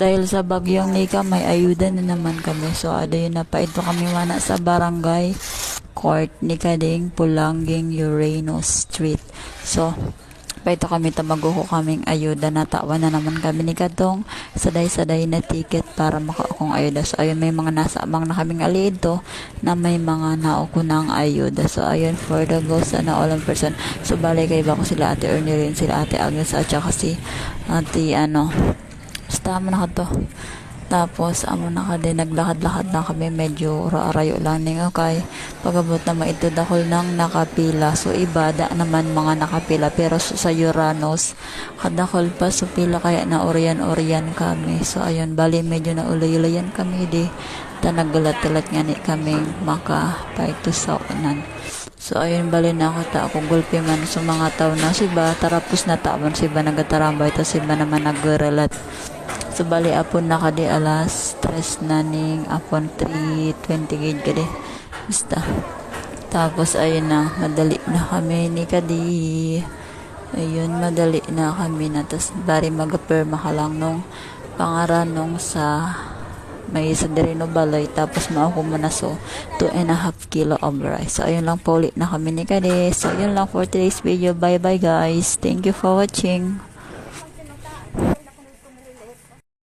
dahil sa bagyong Nika, may ayuda na naman kami. So, ada yun na pa. Ito kami mana sa barangay court ni Kading Pulangging Uranus Street. So, paito kami tamaguho kaming ayuda na tawa na naman kami ni Kadong saday-saday na ticket para makaakong ayuda. So ayun, may mga nasa amang na kaming aliid to na may mga nauko ng ayuda. So ayun, for the ghost na all in person. So bali kay ba ko sila ate Ernierin, sila ate Agnes at saka si ate basta mo na to. Tapos amo na ka din, naglakad-lakad na kami, medyo arayo lang ning okay. Pagabot na maitudakol ng nakapila. So iba da naman mga nakapila, pero sa Uranus kadakol pa, so pila kaya na oryan kami. So ayun, bali medyo na ulay-ulayan kami di ta naggulat-ulat nga ni kami maka paito sa unan. So ayun, bali na ako ta akong gulpi man sa mga tao na siba tarapos na taon siba nagatarambay ta siba naman nagrelat. So bali apon na kadi alas 3 na ning apon 3:20 gid kadi basta. Tapos ayun na, madali na kami ni kadi. Ayun, madali na kami na, tas bari magperma ka lang nung pangaran nung sa may isa dirino balay, tapos mauko mo na. So 2.5 kilo of rice. So ayun lang po, ulit na kami ni kadi. So yun lang for today's video. Bye bye guys, thank you for watching.